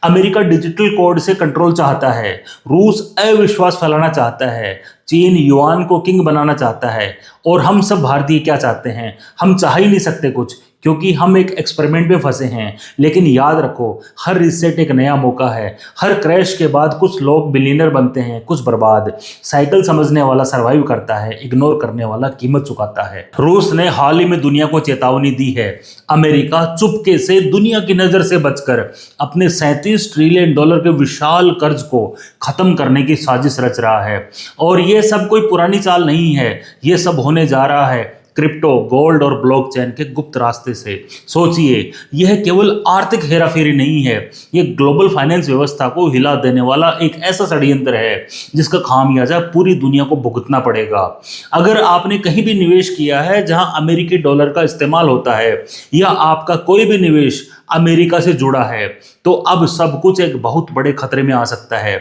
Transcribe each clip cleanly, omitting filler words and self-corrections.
America digital code से control चाहता है, रूस अविश्वास फैलाना चाहता है, चीन युआन को किंग बनाना चाहता है, और हम सब भारतीय क्या चाहते हैं? हम चाह ही नहीं सकते कुछ, क्योंकि हम एक एक्सपेरिमेंट में फंसे हैं। लेकिन याद रखो, हर रीसेट एक नया मौका है। हर क्रैश के बाद कुछ लोग बिलियनर बनते हैं, कुछ बर्बाद। साइकिल समझने वाला सर्वाइव करता है, इग्नोर करने वाला कीमत चुकाता है। रूस ने हाल ही में दुनिया को चेतावनी दी है। अमेरिका चुपके से दुनिया की नजर से बचकर अपने $37 ट्रिलियन के विशाल कर्ज को खत्म करने की साजिश रच रहा है। और ये सब कोई पुरानी चाल नहीं है, ये सब होने जा रहा है क्रिप्टो, गोल्ड और ब्लॉकचेन के गुप्त रास्ते से। सोचिए, यह केवल आर्थिक हेराफेरी नहीं है, यह ग्लोबल फाइनेंस व्यवस्था को हिला देने वाला एक ऐसा षड्यंत्र है जिसका खामियाजा पूरी दुनिया को भुगतना पड़ेगा। अगर आपने कहीं भी निवेश किया है जहां अमेरिकी डॉलर का इस्तेमाल होता है, या आपका कोई भी निवेश अमेरिका से जुड़ा है, तो अब सब कुछ एक बहुत बड़े खतरे में आ सकता है।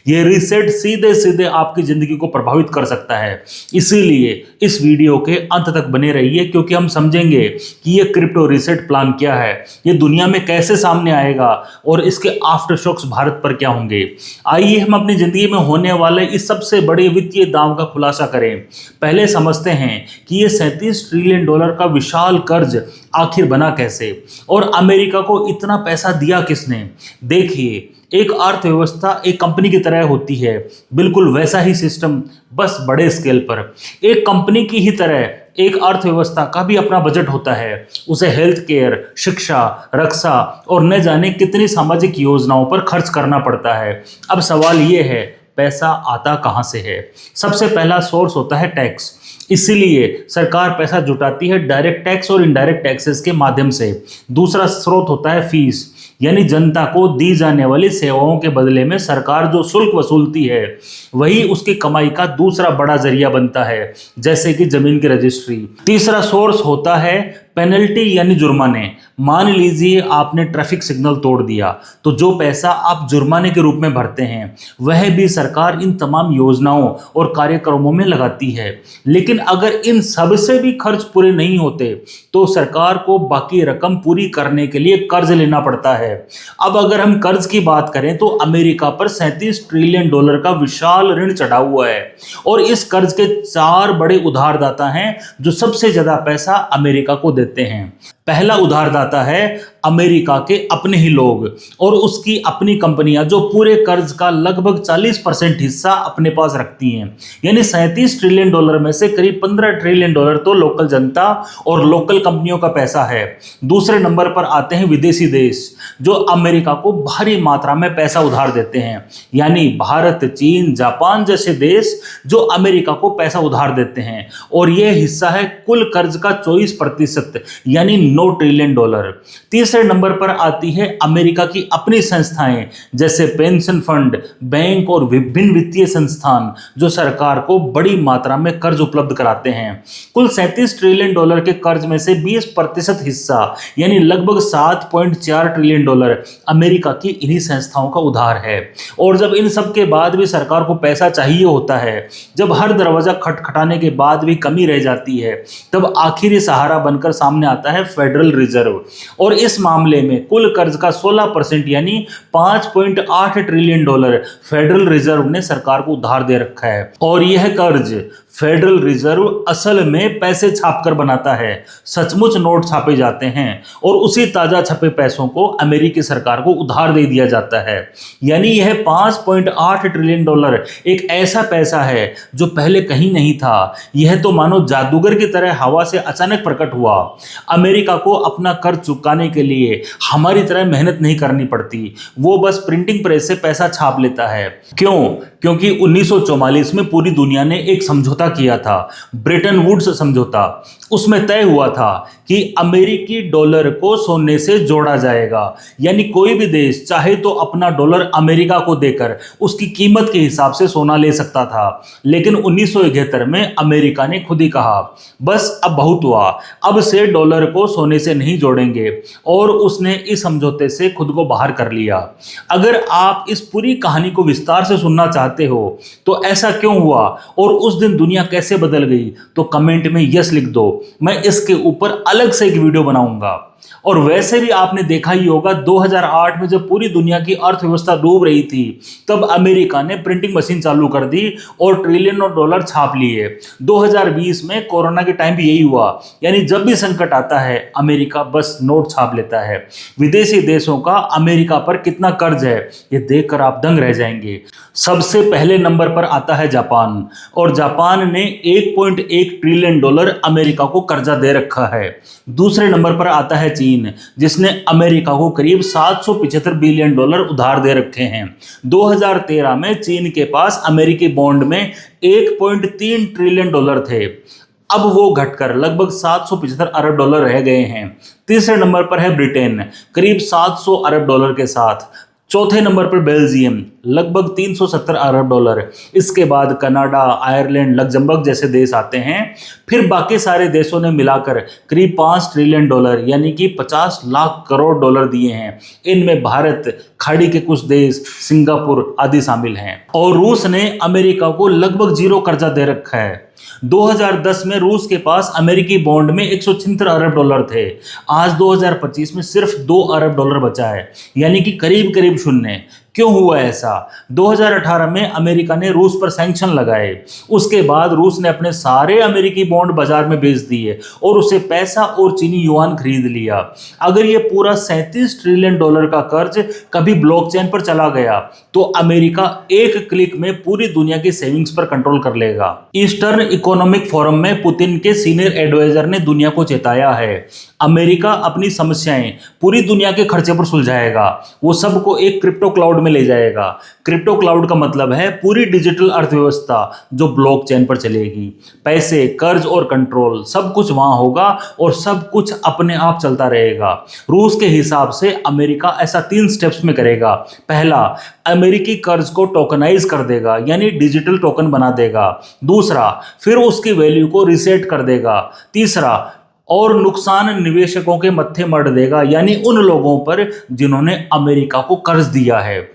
ये रीसेट सीधे सीधे आपकी जिंदगी को प्रभावित कर सकता है। इसीलिए इस वीडियो के अंत तक बने रहिए, क्योंकि हम समझेंगे कि ये क्रिप्टो रीसेट प्लान क्या है, ये दुनिया में कैसे सामने आएगा, और इसके आफ्टर शॉक्स भारत पर क्या होंगे। आइए हम अपनी जिंदगी में होने वाले इस सबसे बड़े वित्तीय दांव का खुलासा करें। पहले समझते हैं कि ये $37 ट्रिलियन का विशाल कर्ज आखिर बना कैसे, और अमेरिका को इतना पैसा दिया किसने। देखिए, एक अर्थव्यवस्था एक कंपनी की तरह होती है, बिल्कुल वैसा ही सिस्टम, बस बड़े स्केल पर। एक कंपनी की ही तरह एक अर्थव्यवस्था का भी अपना बजट होता है। उसे हेल्थ केयर, शिक्षा, रक्षा और न जाने कितनी सामाजिक योजनाओं पर खर्च करना पड़ता है। अब सवाल ये है, पैसा आता कहाँ से है? सबसे पहला सोर्स होता है टैक्स। इसीलिए सरकार पैसा जुटाती है डायरेक्ट टैक्स और इनडायरेक्ट टैक्सेस के माध्यम से। दूसरा स्रोत होता है फीस, यानी जनता को दी जाने वाली सेवाओं के बदले में सरकार जो शुल्क वसूलती है, वही उसकी कमाई का दूसरा बड़ा जरिया बनता है, जैसे कि जमीन की रजिस्ट्री। तीसरा सोर्स होता है पेनल्टी, यानी जुर्माने। मान लीजिए आपने ट्रैफिक सिग्नल तोड़ दिया, तो जो पैसा आप जुर्माने के रूप में भरते हैं, वह भी सरकार इन तमाम योजनाओं और कार्यक्रमों में लगाती है। लेकिन अगर इन सब से भी खर्च पूरे नहीं होते, तो सरकार को बाकी रकम पूरी करने के लिए कर्ज लेना पड़ता है। अब अगर हम कर्ज की बात करें, तो अमेरिका पर $37 ट्रिलियन का विशाल ऋण चढ़ा हुआ है, और इस कर्ज के 4 बड़े उधारदाता हैं जो सबसे ज्यादा पैसा अमेरिका को देते हैं। पहला उधारदाता है अमेरिका के अपने ही लोग और उसकी अपनी कंपनियां, जो पूरे कर्ज का लगभग 40% हिस्सा अपने पास रखती हैं। यानी $37 ट्रिलियन में से करीब $15 ट्रिलियन तो लोकल जनता और लोकल कंपनियों का पैसा है। दूसरे नंबर पर आते हैं विदेशी देश, जो अमेरिका को भारी मात्रा में पैसा उधार देते हैं। यानी भारत, चीन, जापान जैसे देश जो अमेरिका को पैसा उधार देते हैं, और यह हिस्सा है कुल कर्ज का 24%, यानी $9 ट्रिलियन। तीसरे नंबर पर आती है अमेरिका की अपनी संस्थाएं, जैसे पेंशन फंड, बैंक और विभिन्न वित्तीय संस्थान, जो सरकार को बड़ी मात्रा में कर्ज उपलब्ध कराते हैं। कुल $37 ट्रिलियन के कर्ज में से 20% हिस्सा, यानी लगभग $7.4 ट्रिलियन अमेरिका की इन्हीं संस्थाओं का उधार है। और जब इन सब के बाद भी सरकार को पैसा चाहिए होता है, जब हर दरवाजा खटखटाने के बाद भी कमी रह जाती है, तब आखिरी सहारा बनकर सामने आता है फेडरल रिजर्व। और इस मामले में कुल कर्ज का 16%, यानी $5.8 ट्रिलियन फेडरल रिजर्व ने सरकार को उधार दे रखा है। और यह कर्ज फेडरल रिजर्व असल में पैसे छापकर बनाता है। सचमुच नोट छापे जाते हैं और उसी ताजा छपे पैसों को अमेरिकी सरकार को उधार दे दिया जाता है। यानी यह $5.8 ट्रिलियन एक ऐसा पैसा है जो पहले कहीं नहीं था। यह तो मानो जादूगर की तरह हवा से अचानक प्रकट हुआ। अमेरिका को अपना कर्ज चुकाने के लिए हमारी तरह मेहनत नहीं करनी पड़ती, वो बस प्रिंटिंग प्रेस से पैसा छाप लेता है। क्यों? क्योंकि 1944 में पूरी दुनिया ने एक समझौता किया था, ब्रेटन वुड्स समझौता। उसमें तय हुआ था कि अमेरिकी डॉलर को सोने से जोड़ा जाएगा। यानी कोई भी देश चाहे तो अपना डॉलर अमेरिका को देकर उसकी कीमत के हिसाब से सोना ले सकता था। लेकिन 1971 में अमेरिका ने खुद ही कहा, बस अब बहुत हुआ, अब से डॉलर को सोने से नहीं जोड़ेंगे, और उसने इस समझौते से खुद को बाहर कर लिया। अगर आप इस पूरी कहानी को विस्तार से सुनना चाहते हो, तो ऐसा क्यों हुआ और उस दिन दुनिया कैसे बदल गई, तो कमेंट में यस लिख दो। मैं इसके ऊपर अलग से एक वीडियो बनाऊंगा। और वैसे भी आपने देखा ही होगा 2008 में जब पूरी दुनिया की अर्थव्यवस्था डूब रही थी तब अमेरिका ने प्रिंटिंग मशीन चालू कर दी और ट्रिलियनों डॉलर छाप लिए। 2020 में कोरोना के टाइम भी यही हुआ, यानी जब भी संकट आता है अमेरिका बस नोट छाप लेता है। विदेशी देशों का अमेरिका पर कितना कर्ज है ये देखकर आप दंग रह जाएंगे। सबसे पहले नंबर पर आता है जापान, और जापान ने 1.1 ट्रिलियन डॉलर अमेरिका को कर्जा दे रखा है। दूसरे नंबर पर आता है चीन, जिसने अमेरिका को करीब 775 बिलियन डॉलर उधार दे रखे हैं। 2013 में चीन के पास अमेरिकी बॉन्ड में 1.3 ट्रिलियन डॉलर थे, अब वो घटकर लगभग 775 अरब डॉलर रह गए हैं। तीसरे नंबर पर है ब्रिटेन करीब 700 अरब डॉलर के साथ। चौथे नंबर पर बेल्जियम लगभग 370 अरब डॉलर। इसके बाद कनाडा, आयरलैंड, लग्जमबर्ग जैसे देश आते हैं। फिर बाकी सारे देशों ने मिलाकर करीब 5 ट्रिलियन डॉलर यानी कि 50 लाख करोड़ डॉलर दिए हैं। इनमें भारत, खाड़ी के कुछ देश, सिंगापुर आदि शामिल हैं। और रूस ने अमेरिका को लगभग जीरो कर्जा दे रखा है। 2010 में रूस के पास अमेरिकी बॉन्ड में 176 अरब डॉलर थे। आज 2025 में सिर्फ 2 अरब डॉलर बचा है, यानी कि करीब करीब शून्य। क्यों हुआ ऐसा? 2018 में अमेरिका ने रूस पर सैंक्शन लगाए। उसके बाद रूस ने अपने सारे अमेरिकी बॉन्ड बाजार में बेच दिए और उसे पैसा और चीनी युआन खरीद लिया। अगर ये पूरा 37 ट्रिलियन डॉलर का कर्ज कभी ब्लॉकचेन पर चला गया तो अमेरिका एक क्लिक में पूरी दुनिया की सेविंग्स पर कंट्रोल कर लेगा। ईस्टर्न इकोनॉमिक फोरम में पुतिन के सीनियर एडवाइजर ने दुनिया को चेताया है, अमेरिका अपनी समस्याएं पूरी दुनिया के खर्चे पर सुलझाएगा। वो सबको एक क्रिप्टो क्लाउड में ले जाएगा। क्रिप्टो क्लाउड का मतलब है पूरी डिजिटल अर्थव्यवस्था जो ब्लॉकचेन पर चलेगी। पैसे, कर्ज और कंट्रोल सब कुछ वहां होगा और सब कुछ अपने आप चलता रहेगा। रूस के हिसाब से अमेरिका ऐसा 3 स्टेप्स में करेगा। पहला, अमेरिकी कर्ज को टोकनाइज कर देगा, यानी डिजिटल टोकन बना देगा। दूसरा, फिर उसकी वैल्यू को रीसेट कर देगा। तीसरा, और नुकसान निवेशकों के मत्थे मढ़ देगा, यानी उन लोगों पर जिन्होंने अमेरिका को कर्ज दिया है।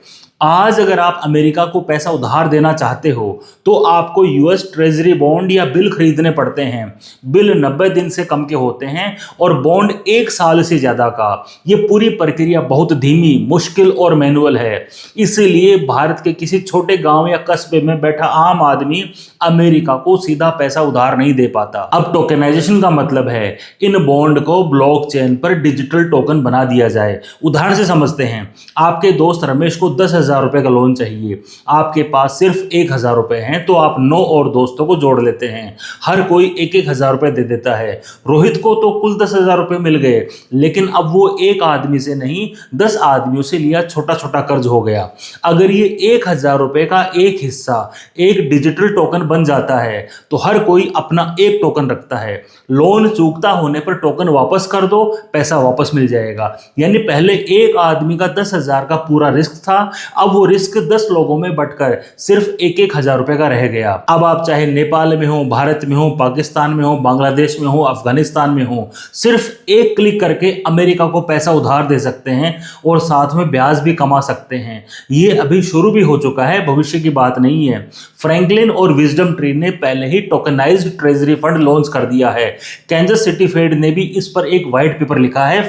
आज अगर आप अमेरिका को पैसा उधार देना चाहते हो तो आपको यूएस ट्रेजरी बॉन्ड या बिल खरीदने पड़ते हैं। बिल 90 दिन से कम के होते हैं और बॉन्ड 1 साल से ज़्यादा का। ये पूरी प्रक्रिया बहुत धीमी, मुश्किल और मैनुअल है। इसीलिए भारत के किसी छोटे गांव या कस्बे में बैठा आम आदमी अमेरिका को सीधा पैसा उधार नहीं दे पाता। अब टोकनाइजेशन का मतलब है इन बॉन्ड को ब्लॉकचेन पर डिजिटल टोकन बना दिया जाए। उदाहरण से समझते हैं, आपके दोस्त रमेश को 10,000 रुपए का लोन चाहिए। आपके पास सिर्फ 1,000 रुपए हैं तो आप 9 और दोस्तों को जोड़ लेते हैं। हर कोई 1,000 रुपए दे देता है। रोहित को तो कुल 10,000 रुपए मिल गए, लेकिन अब वो एक आदमी से नहीं 10 आदमियों से लिया छोटा छोटा कर्ज हो गया। अगर ये 1,000 रुपए का एक हिस्सा एक डिजिटल टोकन बन जाता है तो हर कोई अपना एक टोकन रखता है। लोन चूकता होने पर टोकन वापस कर दो, पैसा वापस मिल जाएगा। यानी पहले एक आदमी का 10,000 का पूरा रिस्क था, अब वो रिस्क 10 लोगों में बंटकर सिर्फ 1,000 रुपए का रह गया। अब आप चाहे नेपाल में हो, भारत में हो, पाकिस्तान में हो, बांग्लादेश में हो, अफगानिस्तान में हो, सिर्फ एक क्लिक करके अमेरिका को पैसा उधार दे सकते हैं और साथ में ब्याज भी कमा सकते हैं। ये अभी शुरू भी हो चुका है, भविष्य की बात नहीं है। फ्रैंकलिन और विजडम ट्री ने पहले ही टोकनाइज्ड ट्रेजरी फंड लॉन्च कर दिया है। कैंजस सिटी फेड ने भी इस पर एक व्हाइट पेपर लिखा है।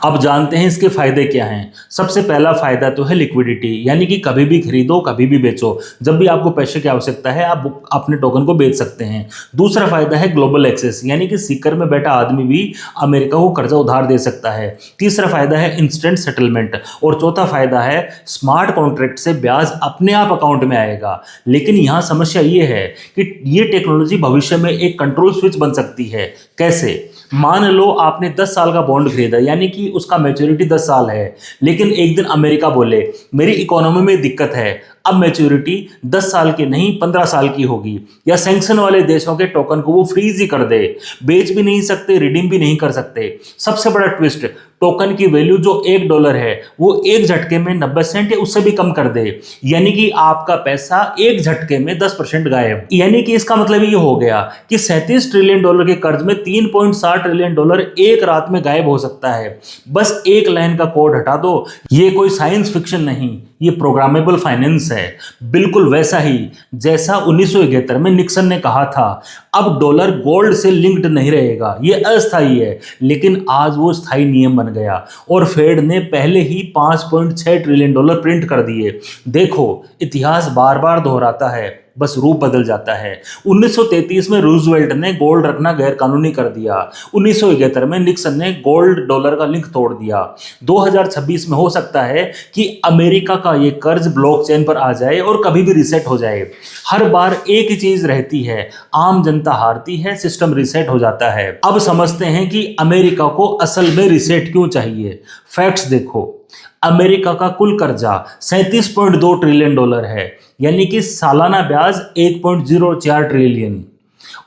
अब जानते हैं इसके फायदे क्या हैं। सबसे पहला फायदा तो है लिक्विडिटी, यानी कि कभी भी खरीदो कभी भी बेचो। जब भी आपको पैसे की आवश्यकता है आप अपने टोकन को बेच सकते हैं। दूसरा फायदा है ग्लोबल एक्सेस, यानी कि सीकर में बैठा आदमी भी अमेरिका को कर्जा उधार दे सकता है। तीसरा फायदा है इंस्टेंट सेटलमेंट और चौथा फायदा है स्मार्ट कॉन्ट्रैक्ट से ब्याज अपने आप अकाउंट में आएगा। लेकिन यहाँ समस्या ये है कि ये टेक्नोलॉजी भविष्य में एक कंट्रोल स्विच बन सकती है। कैसे? मान लो आपने 10 साल का बॉन्ड खरीदा, यानी कि उसका मैच्योरिटी 10 साल है, लेकिन एक दिन अमेरिका बोले मेरी इकोनॉमी में दिक्कत है, अब मैच्योरिटी 10 साल की नहीं 15 साल की होगी, या सैंक्शन वाले देशों के टोकन को वो फ्रीज ही कर दे, बेच भी नहीं सकते, रिडीम भी नहीं कर सकते। सबसे बड़ा ट्विस्ट, टोकन की वैल्यू जो $1 है वो एक झटके में 90 सेंट या उससे भी कम कर दे, यानी कि आपका पैसा एक झटके में 10% गायब। यानी कि इसका मतलब ये हो गया कि 37 ट्रिलियन डॉलर के कर्ज में 3.7 ट्रिलियन डॉलर एक रात में गायब हो सकता है। बस एक लाइन का कोड हटा दो। ये कोई साइंस फिक्शन नहीं, ये प्रोग्रामेबल फाइनेंस है। है, बिल्कुल वैसा ही जैसा 1971 में निक्सन ने कहा था। अब डॉलर गोल्ड से लिंक्ड नहीं रहेगा, ये अस्थायी है, लेकिन आज वो स्थायी नियम बन गया और फेड ने पहले ही 5.6 ट्रिलियन डॉलर प्रिंट कर दिए। देखो, इतिहास बार बार दोहराता है, बस रूप बदल जाता है। 1933 में रूजवेल्ट ने गोल्ड रखना गैर कानूनी कर दिया। 1971 में निक्सन ने गोल्ड डॉलर का लिंक तोड़ दिया। 2026 में हो सकता है कि अमेरिका का ये कर्ज ब्लॉकचेन पर आ जाए और कभी भी रीसेट हो जाए। हर बार एक ही चीज रहती है, आम जनता हारती है, सिस्टम रीसेट हो जाता है। अब समझते हैं कि अमेरिका को असल में रीसेट क्यों चाहिए। फैक्ट्स देखो, अमेरिका का कुल कर्जा 37.2 ट्रिलियन डॉलर है, यानी कि सालाना ब्याज 1.04 ट्रिलियन,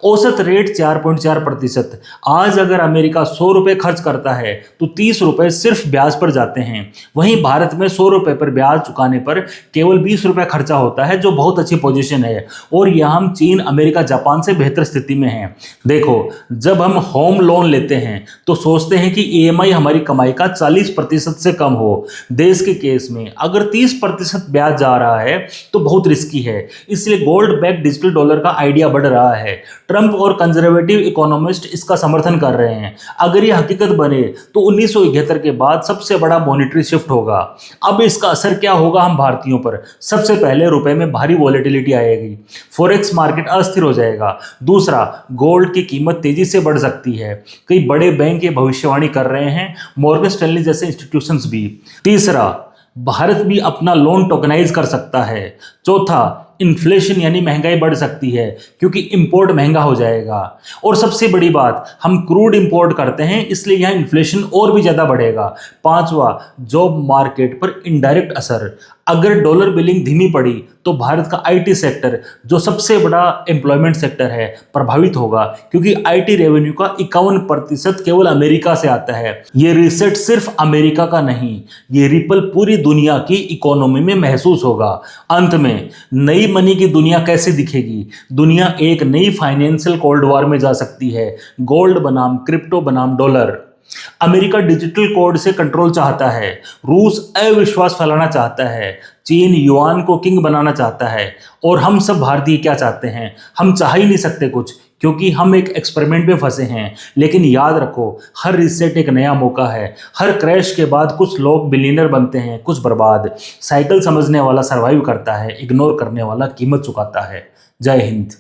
औसत रेट 4.4%। आज अगर अमेरिका 100 रुपये खर्च करता है तो 30 रुपये सिर्फ ब्याज पर जाते हैं। वहीं भारत में 100 रुपये पर ब्याज चुकाने पर केवल 20 रुपये खर्चा होता है, जो बहुत अच्छी पोजीशन है। और यह हम चीन, अमेरिका, जापान से बेहतर स्थिति में हैं। देखो, जब हम होम लोन लेते हैं तो सोचते हैं कि EMI हमारी कमाई का 40% से कम हो। देश के केस में अगर 30% ब्याज जा रहा है तो बहुत रिस्की है, इसलिए गोल्ड बैक डिजिटल डॉलर का आइडिया बढ़ रहा है। ट्रंप और कंजर्वेटिव इकोनॉमिस्ट इसका समर्थन कर रहे हैं। अगर ये हकीकत बने तो 1971 के बाद सबसे बड़ा मॉनेटरी शिफ्ट होगा। अब इसका असर क्या होगा हम भारतीयों पर? सबसे पहले रुपए में भारी वॉलेटिलिटी आएगी, फॉरेक्स मार्केट अस्थिर हो जाएगा। दूसरा, गोल्ड की कीमत तेजी से बढ़ सकती है। कई बड़े बैंक ये भविष्यवाणी कर रहे हैं, मॉर्गन स्टैनली जैसे इंस्टीट्यूशंस भी। तीसरा, भारत भी अपना लोन टोकनाइज कर सकता है। चौथा, इन्फ्लेशन यानी महंगाई बढ़ सकती है क्योंकि इंपोर्ट महंगा हो जाएगा। और सबसे बड़ी बात, हम क्रूड इंपोर्ट करते हैं, इसलिए यहाँ इन्फ्लेशन और भी ज़्यादा बढ़ेगा। पांचवा, जॉब मार्केट पर इनडायरेक्ट असर। अगर डॉलर बिलिंग धीमी पड़ी तो भारत का IT सेक्टर, जो सबसे बड़ा एम्प्लॉयमेंट सेक्टर है, प्रभावित होगा, क्योंकि IT रेवेन्यू का 51% केवल अमेरिका से आता है। ये रीसेट सिर्फ अमेरिका का नहीं, ये रिपल पूरी दुनिया की इकोनॉमी में महसूस होगा। अंत में, नई मनी की दुनिया कैसे दिखेगी? दुनिया एक नई फाइनेंशियल कोल्ड वॉर में जा सकती है, गोल्ड बनाम क्रिप्टो बनाम डॉलर। अमेरिका डिजिटल कोड से कंट्रोल चाहता है, रूस अविश्वास फैलाना चाहता है, चीन युआन को किंग बनाना चाहता है, और हम सब भारतीय क्या चाहते हैं? हम चाह ही नहीं सकते कुछ, क्योंकि हम एक एक्सपेरिमेंट में फंसे हैं। लेकिन याद रखो, हर रीसेट एक नया मौका है। हर क्रैश के बाद कुछ लोग बिलियनर बनते हैं, कुछ बर्बाद। साइकिल समझने वाला सर्वाइव करता है, इग्नोर करने वाला कीमत चुकाता है। जय हिंद।